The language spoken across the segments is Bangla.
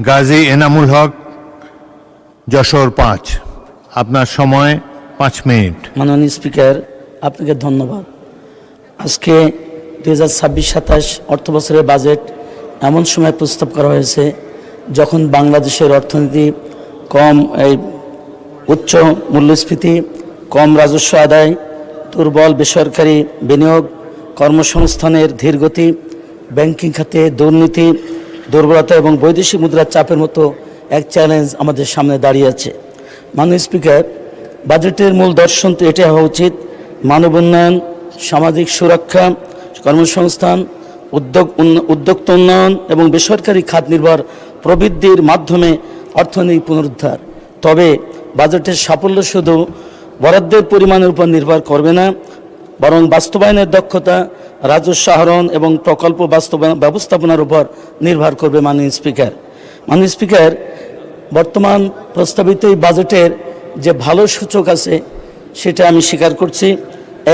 গাজী এনামুল হক, যশোর 5। আপনার সময় 5 মিনিট। মাননীয় স্পিকার, আপনাকে ধন্যবাদ। আজকে 2026-27 অর্থবছরের বাজেট এমন সময় প্রস্তাব করা হয়েছে যখন বাংলাদেশের অর্থনীতি কম, উচ্চ মূল্যস্ফীতি, কম রাজস্ব আদায়, দুর্বল বেসরকারি বিনিয়োগ, কর্মসংস্থানের ধীরগতি, ব্যাংকিং খাতে দুর্নীতি, দুর্বলতা এবং বৈদেশিক মুদ্রার চাপের মতো এক চ্যালেঞ্জ আমাদের সামনে দাঁড়িয়ে আছে। মাননীয় স্পিকার, বাজেটের মূল দর্শন তো এটাই হওয়া উচিত: মানব উন্নয়ন, সামাজিক সুরক্ষা, কর্মসংস্থান, উদ্যোক্তা উন্নয়ন এবং বেসরকারি খাত নির্ভর প্রবৃদ্ধির মাধ্যমে অর্থনৈতিক পুনরুদ্ধার। তবে বাজেটের সাফল্য শুধু বরাদ্দের পরিমাণের উপর নির্ভর করবে না, বরং বাস্তবায়নের দক্ষতা, রাজস্ব আহরণ এবং প্রকল্প ব্যবস্থাপনার উপর নির্ভর করবে। মাননীয় স্পিকার, বর্তমান প্রস্তাবিত এই বাজেটের যে ভালো সূচক আছে সেটা আমি স্বীকার করছি।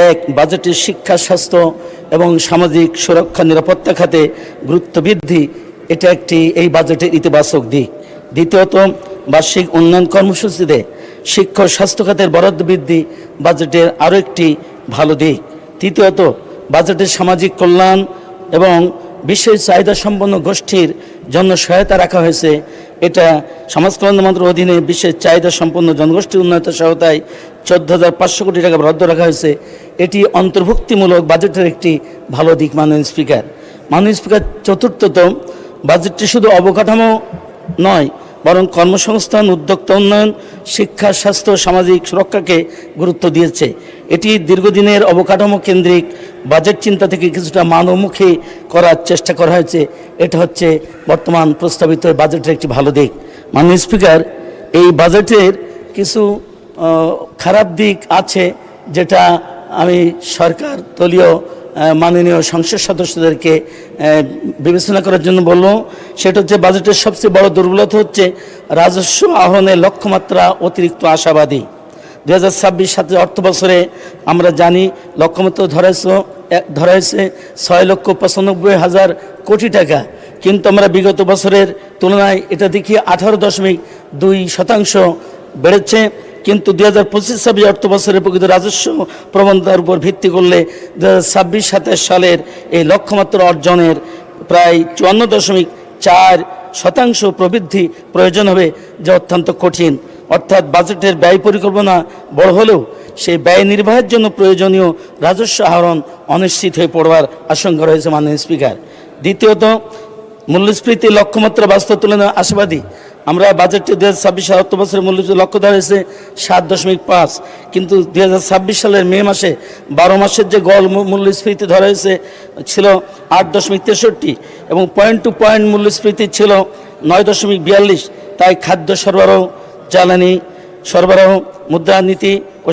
এক, বাজেটের শিক্ষা, স্বাস্থ্য এবং সামাজিক সুরক্ষা নিরাপত্তা খাতে গুরুত্ব বৃদ্ধি, এটা একটি এই বাজেটের ইতিবাচক দিক। দ্বিতীয়ত, বার্ষিক উন্নয়ন কর্মসূচিতে শিক্ষা স্বাস্থ্য খাতের বরাদ্দ বৃদ্ধি বাজেটের আরও একটি ভালো দিক। তৃতীয়ত, বাজেটের সামাজিক কল্যাণ এবং বিশেষ চাহিদা সম্পন্ন গোষ্ঠীর জন্য সহায়তা রাখা হয়েছে। এটা সমাজ কল্যাণ মন্ত্রণালয়ের অধীনে বিশেষ চাহিদা সম্পন্ন জনগোষ্ঠী উন্নয়ন সহায়তায় 14,500 কোটি টাকা বরাদ্দ রাখা হয়েছে। এটি অন্তর্ভুক্তিমূলক বাজেটের একটি ভালো দিক। মাননীয় স্পিকার, চতুর্থত, বাজেটটি শুধু অবকাঠামো নয়, বরং কর্মসংস্থান, উদ্যোক্তা উন্নয়ন, শিক্ষা, স্বাস্থ্য, সামাজিক সুরক্ষাকে গুরুত্ব দিয়েছে। এটি দীর্ঘদিনের অবকাঠামো কেন্দ্রিক বাজেট চিন্তা থেকে কিছুটা মানবমুখী করার চেষ্টা করা হয়েছে। এটা হচ্ছে বর্তমান প্রস্তাবিত বাজেটের একটি ভালো দিক। মাননীয় স্পিকার, এই বাজেটের কিছু খারাপ দিক আছে, যেটা আমি সরকার দলীয় মাননীয় সংসদ সদস্যদেরকে বিবেচনা করার জন্য বলব। সেটা হচ্ছে, বাজেটের সবচেয়ে বড় দুর্বলতা হচ্ছে রাজস্ব আহরণের লক্ষ্যমাত্রা অতিরিক্ত আশাবাদী। 2026-27 অর্থ বছরে আমরা জানি লক্ষ্যমাত্রা ধরা হয়েছে 6,95,000 কোটি টাকা, কিন্তু আমরা বিগত বছরের তুলনায় এটা দেখি 18.2% বেড়েছে। কিন্তু 2025-26 অর্থ বছরের প্রকৃত রাজস্ব প্রবণতার উপর ভিত্তি করলে 2026-27 সালের এই লক্ষ্যমাত্রা অর্জনের প্রায় 54.4% প্রবৃদ্ধি প্রয়োজন হবে, যা অত্যন্ত কঠিন। অর্থাৎ বাজেটের ব্যয় পরিকল্পনা বড় হলেও সেই ব্যয় নির্বাহের জন্য প্রয়োজনীয় রাজস্ব আহরণ অনিশ্চিত হয়ে পড়বার আশঙ্কা রয়েছে। মাননীয় স্পিকার, দ্বিতীয়ত, মূল্যস্ফীতির লক্ষ্যমাত্রা বাস্তব তুলনায় আশাবাদী। আমরা বাজেটে 2026 অর্থ বছরের মূল্যস্ফীতি লক্ষ্য ধরা হয়েছে 7.5, কিন্তু 2026 সালের মে মাসে 12 মাসের যে গড় মূল্যস্ফীতি ধরা হয়েছে ছিল 8.63 এবং পয়েন্ট টু পয়েন্ট মূল্যস্ফীতি ছিল 9.42। তাই খাদ্য সরবরাহ, জ্বালানি সরবরাহ, মুদ্রানীতি ও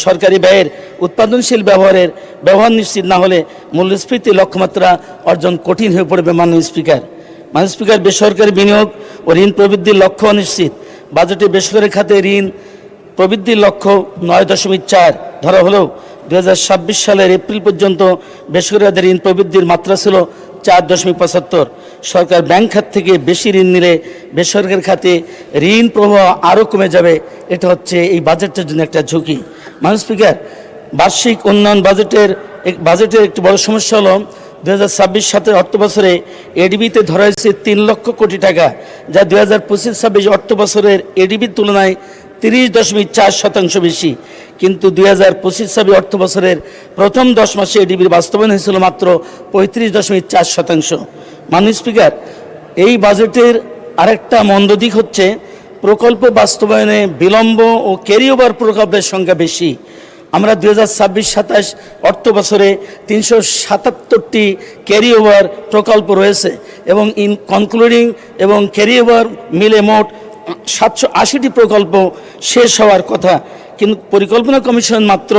সরকারি ব্যয়ের উৎপাদনশীল ব্যবহার নিশ্চিত না হলে মূল্যস্ফীতি লক্ষ্যমাত্রা অর্জন কঠিন হয়ে পড়বে। মাননীয় স্পিকার, বেসরকারি বিনিয়োগ ও ঋণ প্রবৃদ্ধির লক্ষ্য অনিশ্চিত। বাজেটে বেসরকারি খাতে ঋণ প্রবৃদ্ধির লক্ষ্য 9.4 ধরা হলেও 2026 সালের এপ্রিল পর্যন্ত বেসরকারি ঋণ প্রবৃদ্ধির মাত্রা ছিল 4.75। সরকার ব্যাংক খাত থেকে বেশি ঋণ নিলে বেসরকারি খাতে ঋণ প্রবাহ আরও কমে যাবে। এটা হচ্ছে এই বাজেটের জন্য একটা ঝুঁকি। মাননীয় স্পিকার, বার্ষিক উন্নয়ন বাজেটের একটি বড় সমস্যা হলো 2026-27 অর্থ বছরে এডিবিতে ধরা হয়েছে 3 লক্ষ কোটি টাকা, যা 2025-26 অর্থ বছরের এডিবির তুলনায় 30.4% বেশি। কিন্তু 2025-26 অর্থ বছরের প্রথম 10 মাসে এডিবির বাস্তবায়ন হয়েছিল মাত্র 35.4%। মাননীয় স্পিকার, এই বাজেটের আরেকটা মন্দ দিক হচ্ছে প্রকল্প বাস্তবায়নে বিলম্ব ও ক্যারিওভার প্রকল্পের সংখ্যা বেশি। আমরা 2026-27 অর্থ বছরে 377টি ক্যারিওভার প্রকল্প রয়েছে এবং কনক্লুডিং এবং ক্যারিওভার মিলে মোট 780টি প্রকল্প শেষ হওয়ার কথা, কিন্তু পরিকল্পনা কমিশন মাত্র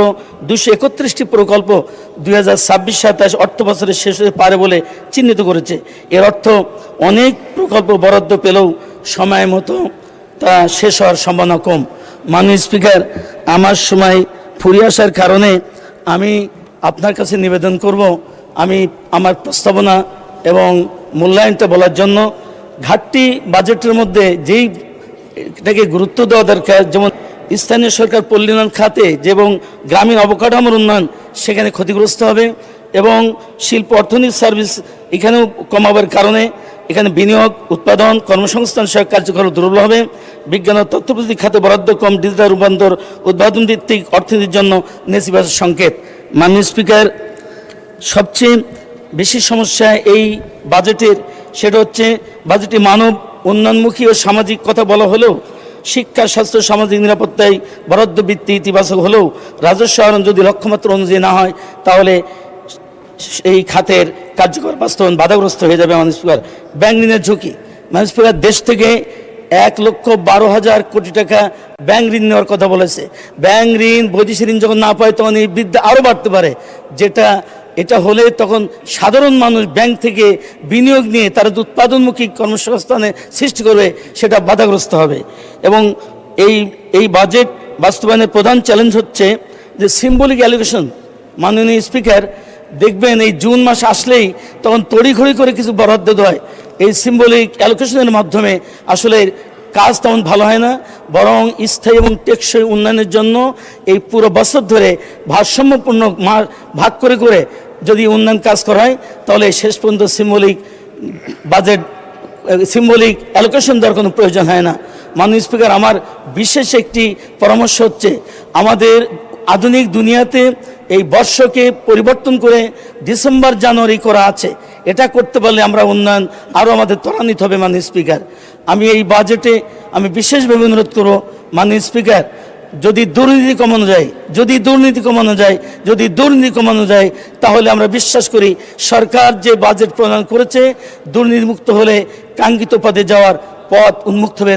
231টি প্রকল্প 2026-27 অর্থ বছরে শেষ হতে পারে বলে চিহ্নিত করেছে। এর অর্থ অনেক প্রকল্প বরাদ্দ পেলেও সময় মতো তা শেষ হওয়ার সম্ভাবনা কম। মাননীয় স্পিকার, আমার সময় ফুরিয়ে আসার কারণে আমি আপনার কাছে নিবেদন করব, আমি আমার প্রস্তাবনা এবং মূল্যায়নটা বলার জন্য ঘাটতি বাজেটের মধ্যে যেই এটাকে গুরুত্ব দেওয়া দরকার, যেমন স্থানীয় সরকার পল্লী উন্নয়ন খাতে এবং গ্রামীণ অবকাঠামোর উন্নয়ন সেখানে ক্ষতিগ্রস্ত হবে, এবং শিল্প অর্থনীতি সার্ভিস এখানেও কমাবার কারণে এখানে বিনিয়োগ, উৎপাদন, কর্মসংস্থান সহায়ক কার্যক্রম দুর্বল হবে। বিজ্ঞান ও তথ্য প্রযুক্তি খাতে বরাদ্দ কম, ডিজিটাল রূপান্তর, উৎপাদন ভিত্তিক অর্থনীতির জন্য নেতিবাচক সংকেত। মাননীয় স্পিকার, সবচেয়ে বেশি সমস্যা এই বাজেটের সেটা হচ্ছে বাজেটে মানব উন্নয়নমুখী ও সামাজিক কথা বলা হলেও শিক্ষা, স্বাস্থ্য, সামাজিক নিরাপত্তায় বরাদ্দ বৃত্তি ইতিবাচক হলেও রাজস্ব আহরণ যদি লক্ষ্যমাত্রা অনুযায়ী না হয় তাহলে এই খাতের কার্যকর বাস্তবায়ন বাধাগ্রস্ত হয়ে যাবে। মাননীয় স্পিকার, ব্যাংক ঋণের ঝুঁকি। মাননীয় স্পিকার, দেশ থেকে 1,12,000 কোটি টাকা ব্যাংক ঋণ নেওয়ার কথা বলেছে। ব্যাংক ঋণ, বৈদেশিক ঋণ যখন না পায় তখন এই বৃদ্ধি আরও বাড়তে পারে, এটা হলে তখন সাধারণ মানুষ ব্যাংক থেকে বিনিয়োগ নিয়ে তারা যে উৎপাদনমুখী কর্মসংস্থানে সৃষ্টি করবে সেটা বাধাগ্রস্ত হবে। এবং এই বাজেট বাস্তবায়নের প্রধান চ্যালেঞ্জ হচ্ছে যে সিম্বলিক অ্যালোকেশন। মাননীয় স্পিকার, দেখবেন এই জুন মাস আসলেই তখন তড়িঘড়ি করে কিছু বরাদ্দ দেয়। এই সিম্বলিক অ্যালোকেশনের মাধ্যমে আসলে কাজ তেমন ভালো হয় না, বরং স্থায়ী এবং টেকসই উন্নয়নের জন্য এই পুরো বছর ধরে ভারসাম্যপূর্ণ ভাগ করে করে যদি উন্নয়ন কাজ করা হয় তাহলে শেষ পর্যন্ত সিম্বলিক অ্যালোকেশন দেওয়ার কোনো প্রয়োজন হয় না। মাননীয় স্পিকার, আমার বিশেষ একটি পরামর্শ হচ্ছে আমাদের আধুনিক দুনিয়াতে এই বর্ষকে পরিবর্তন করে ডিসেম্বর জানুয়ারি করা আছে, এটা করতে পারলে আমরা উন্নয়ন আরও আমাদের ত্বরান্বিত হবে। মাননীয় স্পিকার, আমি এই বাজেটে বিশেষভাবে অনুরোধ করব মাননীয় স্পিকার, যদি দুর্নীতি কমানো যায় তাহলে আমরা বিশ্বাস করি সরকার যে বাজেট প্রণয়ন করেছে দুর্নীতিমুক্ত হলে কাঙ্ক্ষিত পদে যাওয়ার পথ উন্মুক্ত হবে।